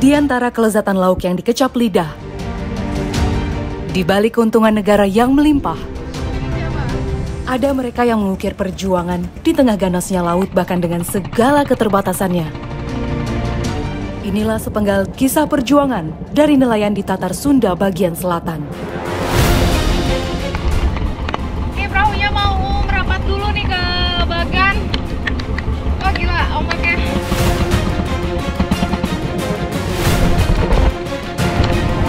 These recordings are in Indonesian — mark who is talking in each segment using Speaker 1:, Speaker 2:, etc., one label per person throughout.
Speaker 1: Di antara kelezatan lauk yang dikecap lidah, di balik keuntungan negara yang melimpah, ada mereka yang mengukir perjuangan di tengah ganasnya laut bahkan dengan segala keterbatasannya. Inilah sepenggal kisah perjuangan dari nelayan di Tatar Sunda bagian selatan.
Speaker 2: Ini perahunya mau merapat dulu nih ke Bagan. Oh gila, ombaknya.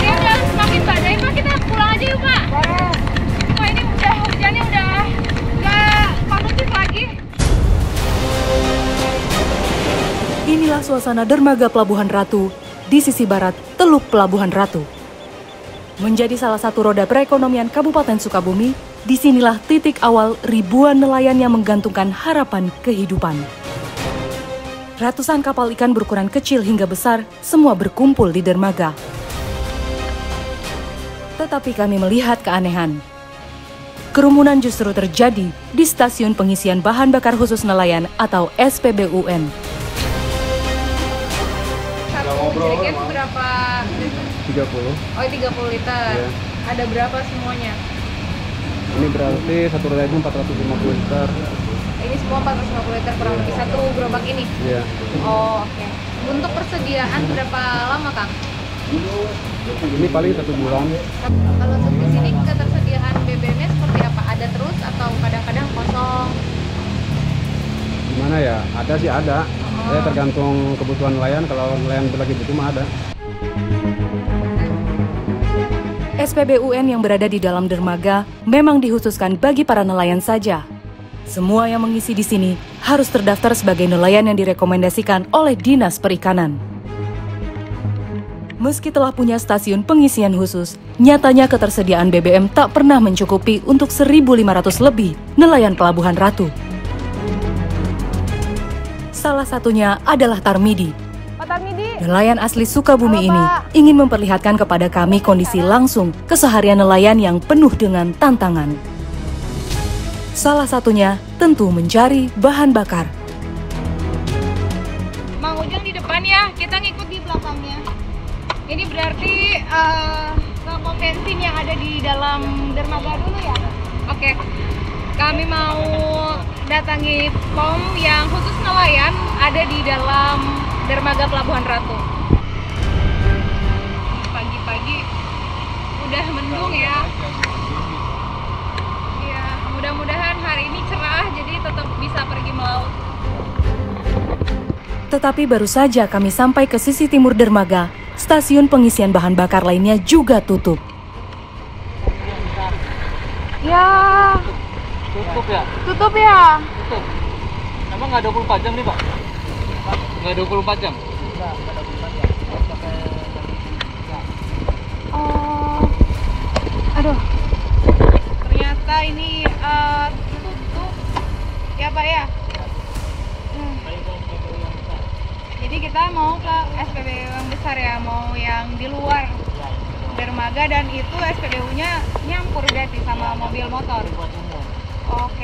Speaker 2: Dia udah semakin badai, Pak. Kita pulang aja yuk, Pak. Wah, ini udah hujannya udah nggak kondusif lagi.
Speaker 1: Inilah suasana dermaga Pelabuhan Ratu di sisi barat Teluk Pelabuhan Ratu. Menjadi salah satu roda perekonomian Kabupaten Sukabumi, disinilah titik awal ribuan nelayan yang menggantungkan harapan kehidupan. Ratusan kapal ikan berukuran kecil hingga besar semua berkumpul di dermaga. Tetapi kami melihat keanehan. Kerumunan justru terjadi di Stasiun Pengisian Bahan Bakar Khusus Nelayan atau SPBUN.
Speaker 2: Jerigen berapa?
Speaker 3: 30.
Speaker 2: Oh, 30 liter.
Speaker 3: Iya.
Speaker 2: Ada berapa semuanya?
Speaker 3: Ini berarti satu roda itu 450 liter.
Speaker 2: Ini semua 450 liter kurang lebih satu gerobak ini?
Speaker 3: Iya.
Speaker 2: Oh, oke. Untuk persediaan berapa lama, Kang?
Speaker 3: Ini paling 1 bulan.
Speaker 2: Kalau untuk di sini ketersediaan BBM-nya seperti apa? Ada terus atau kadang-kadang kosong?
Speaker 3: Gimana ya? Ada sih ada. Ya tergantung kebutuhan nelayan. Kalau nelayan lagi butuh mah ada.
Speaker 1: SPBUN yang berada di dalam dermaga memang dikhususkan bagi para nelayan saja. Semua yang mengisi di sini harus terdaftar sebagai nelayan yang direkomendasikan oleh Dinas Perikanan. Meski telah punya stasiun pengisian khusus, nyatanya ketersediaan BBM tak pernah mencukupi untuk 1.500 lebih nelayan Pelabuhan Ratu. Salah satunya adalah Tarmidi.
Speaker 2: Pak Tarmidi.
Speaker 1: Nelayan asli Sukabumi
Speaker 2: Halo,
Speaker 1: ini
Speaker 2: Pak.
Speaker 1: ingin memperlihatkan kepada kami kondisi langsung keseharian nelayan yang penuh dengan tantangan. Salah satunya tentu mencari bahan bakar.
Speaker 2: Mang Ujang di depan ya, kita ngikut di belakangnya. Ini berarti ke pom bensin yang ada di dalam dermaga dulu ya? Oke. Kami mau datangi pom yang khusus nelayan ada di dalam dermaga Pelabuhan Ratu. Pagi-pagi udah mendung ya. Iya, mudah-mudahan hari ini cerah jadi tetap bisa pergi melaut.
Speaker 1: Tetapi baru saja kami sampai ke sisi timur dermaga, stasiun pengisian bahan bakar lainnya juga tutup.
Speaker 2: Ya,
Speaker 4: Tutup ya?
Speaker 2: tutup ya.
Speaker 4: Tutup. Emang nggak 24 jam nih, Pak? Nggak 24 jam?
Speaker 2: Oh, aduh. Ternyata ini tutup ya, Pak ya. Jadi kita mau ke SPBU yang besar ya, mau yang di luar dermaga dan itu SPBU-nya nyampur berarti sama mobil motor. Oke,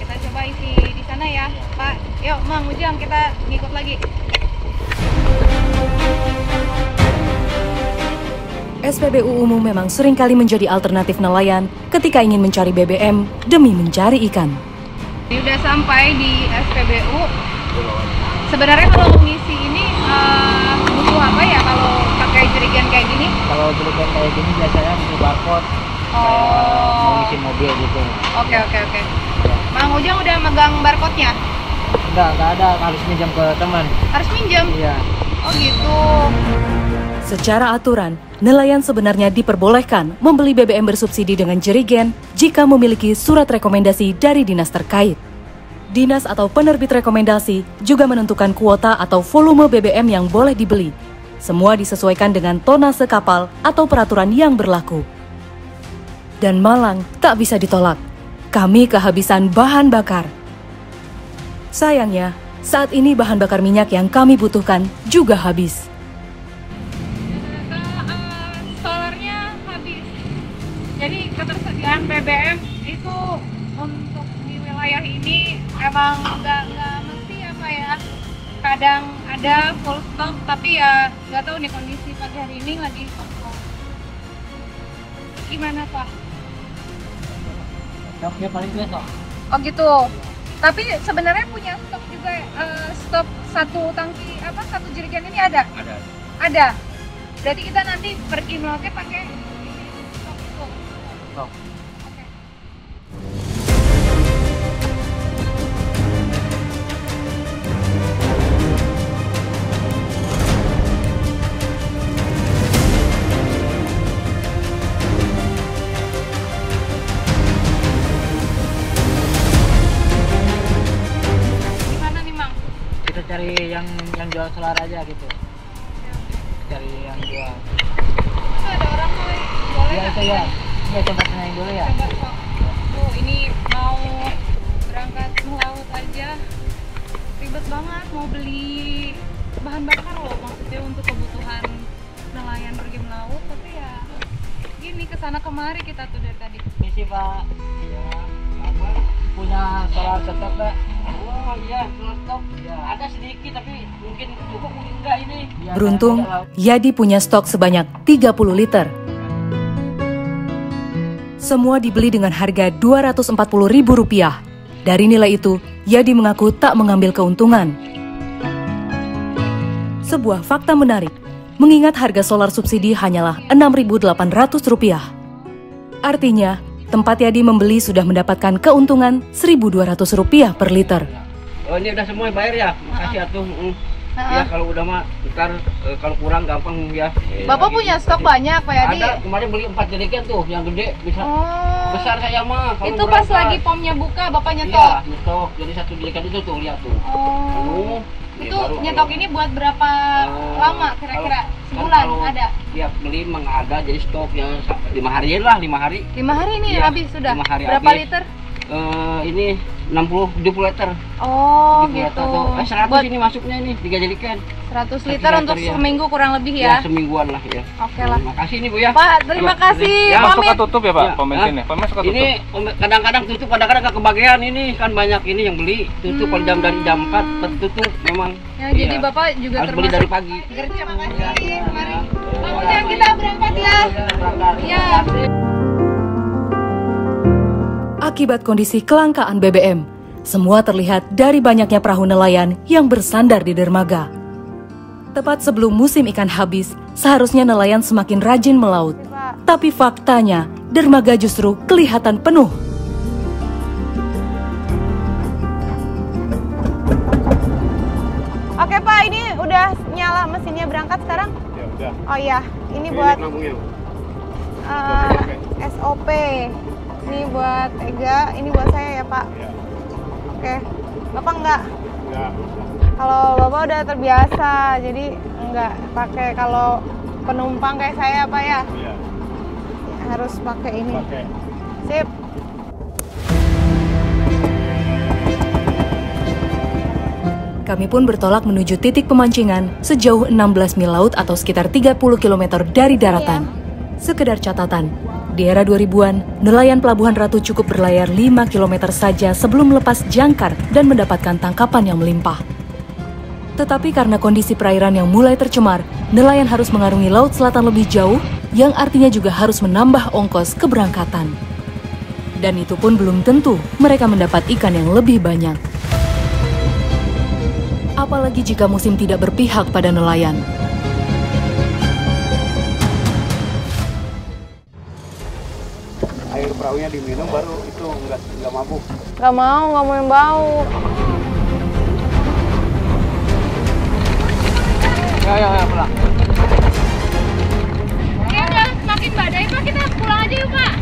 Speaker 2: kita coba isi di sana ya, Pak. Yuk, Mang Ujang, kita ngikut lagi.
Speaker 1: SPBU umum memang seringkali menjadi alternatif nelayan ketika ingin mencari BBM demi mencari ikan.
Speaker 2: Ini udah sampai di SPBU. Sebenarnya kalau ngisi ini butuh apa ya kalau pakai jerigen kayak gini?
Speaker 4: Kalau jerigen kayak gini biasanya butuh barcode. Kayak mau ngisi mobil gitu.
Speaker 2: Oke. Mang Ujang udah megang barcode-nya?
Speaker 4: Enggak ada. Harus minjam ke teman.
Speaker 2: Harus minjem?
Speaker 4: Iya.
Speaker 2: Oh gitu.
Speaker 1: Secara aturan, nelayan sebenarnya diperbolehkan membeli BBM bersubsidi dengan jerigen jika memiliki surat rekomendasi dari dinas terkait. Dinas atau penerbit rekomendasi juga menentukan kuota atau volume BBM yang boleh dibeli. Semua disesuaikan dengan tonase kapal atau peraturan yang berlaku. Dan malang tak bisa ditolak. Kami kehabisan bahan bakar. Sayangnya, saat ini bahan bakar minyak yang kami butuhkan juga habis.
Speaker 2: Solarnya habis. Jadi ketersediaan BBM itu untuk di wilayah ini emang nggak mesti apa ya. Kadang ada ada full stop, tapi ya nggak tahu nih kondisi pagi hari ini lagi kosong. Gimana Pak?
Speaker 4: Stoknya paling besok.
Speaker 2: Oh gitu. Tapi sebenarnya punya stok juga, stok satu tangki satu jerigen ini ada?
Speaker 4: Ada.
Speaker 2: Ada. Berarti kita nanti pergi melautnya pakai stok itu.
Speaker 4: Stok.
Speaker 2: Oke. Gimana nih Mang?
Speaker 4: Kita cari yang jual solar aja gitu. Cari yang jual.
Speaker 2: Itu ada orang tuh, boleh
Speaker 4: Iya
Speaker 2: nggak?
Speaker 4: itu ya. Iya coba tanyain dulu ya.
Speaker 2: Coba Pak. Tuh ini mau berangkat melaut aja ribet banget, mau beli bahan bakar loh, maksudnya untuk kebutuhan nelayan pergi melaut, tapi ya gini kesana kemari kita tuh dari tadi.
Speaker 4: Misi Pak. Iya. Apa? Punya solar stok Pak. Oh iya, solar stok. Ya. Ada sedikit tapi mungkin cukup mungkin enggak ini. Ya,
Speaker 1: Beruntung, Yadi punya stok sebanyak 30 liter. Semua dibeli dengan harga Rp240.000. Dari nilai itu, Yadi mengaku tak mengambil keuntungan. Sebuah fakta menarik, mengingat harga solar subsidi hanyalah Rp6.800. Artinya, tempat Yadi membeli sudah mendapatkan keuntungan Rp1.200 per liter.
Speaker 5: Oh ini udah semua bayar ya? Makasih atuh. Ya kalau udah mah ntar kalau kurang gampang ya.
Speaker 2: Bapak punya stok banyak Pak Yadi?
Speaker 5: Ada, kemarin beli 4 jerigen tuh, yang gede bisa
Speaker 2: Oh.
Speaker 5: besar saya mah. Kalau
Speaker 2: Itu pas
Speaker 5: berangkat.
Speaker 2: lagi pomnya buka Bapak
Speaker 5: Iya,
Speaker 2: nyetok?
Speaker 5: nyetok. Jadi satu jerigen itu tuh lihat tuh.
Speaker 2: Oh.
Speaker 5: Ini
Speaker 2: Itu
Speaker 5: baru
Speaker 2: nyetok
Speaker 5: kalau-
Speaker 2: ini buat berapa lama kira-kira? Sebulan ada?
Speaker 5: Tiap beli emang ada, jadi stoknya 5 hari lah, 5 hari.
Speaker 2: 5 hari nih
Speaker 5: Iya,
Speaker 2: habis sudah?
Speaker 5: 5 hari
Speaker 2: Berapa
Speaker 5: habis.
Speaker 2: liter?
Speaker 5: Ini 70 liter.
Speaker 2: Oh
Speaker 5: 70
Speaker 2: gitu.
Speaker 5: liter. 100
Speaker 2: Buat
Speaker 5: ini masuknya ini 3 jerigen.
Speaker 2: 100 liter
Speaker 5: liter,
Speaker 2: untuk
Speaker 5: ya.
Speaker 2: seminggu kurang lebih
Speaker 5: Ya,
Speaker 2: ya?
Speaker 5: semingguan lah ya.
Speaker 2: Oke lah.
Speaker 5: Terima kasih nih Bu ya.
Speaker 2: Pak, terima kasih.
Speaker 5: Ya,
Speaker 6: Pom suka
Speaker 2: Pamit.
Speaker 6: tutup ya Pak,
Speaker 5: Ya.
Speaker 6: pom bensin ya? Pom suka tutup?
Speaker 5: Ini kadang-kadang tutup, kadang-kadang nggak kebagian ini kan banyak ini yang beli tutup kalau jam dari jam 4 tutup memang.
Speaker 2: Ya, jadi
Speaker 5: Iya.
Speaker 2: Bapak juga
Speaker 5: harus beli dari pagi.
Speaker 2: Gercep. Terima kasih. Mari. Bang Ujang, kita berangkat ya. Ya.
Speaker 1: Akibat kondisi kelangkaan BBM, semua terlihat dari banyaknya perahu nelayan yang bersandar di dermaga. Tepat sebelum musim ikan habis, seharusnya nelayan semakin rajin melaut. Tapi faktanya, dermaga justru kelihatan penuh.
Speaker 2: Oke Pak, ini udah nyala mesinnya berangkat sekarang?
Speaker 3: Ya udah.
Speaker 2: Oh iya, ini buat
Speaker 3: Lambungnya.
Speaker 2: SOP. Ini buat Ega, ini buat saya ya Pak.
Speaker 3: Ya.
Speaker 2: Oke. Bapak enggak?
Speaker 3: Enggak.
Speaker 2: Kalau Bapak udah terbiasa, jadi enggak pakai kalau penumpang kayak saya Pak ya.
Speaker 3: Iya.
Speaker 2: Harus pakai ini.
Speaker 3: Pakai.
Speaker 2: Sip.
Speaker 1: Kami pun bertolak menuju titik pemancingan sejauh 16 mil laut atau sekitar 30 km dari daratan. Sekedar catatan, di era 2000-an, nelayan Pelabuhan Ratu cukup berlayar 5 km saja sebelum lepas jangkar dan mendapatkan tangkapan yang melimpah. Tetapi karena kondisi perairan yang mulai tercemar, nelayan harus mengarungi laut selatan lebih jauh, yang artinya juga harus menambah ongkos keberangkatan. Dan itu pun belum tentu mereka mendapat ikan yang lebih banyak. Apalagi jika musim tidak berpihak pada nelayan.
Speaker 3: Air perahunya diminum baru itu enggak mabuk.
Speaker 2: Nggak mau yang bau.
Speaker 4: Ya pulang.
Speaker 2: Oke, udah semakin badai Pak, kita pulang aja yuk Pak.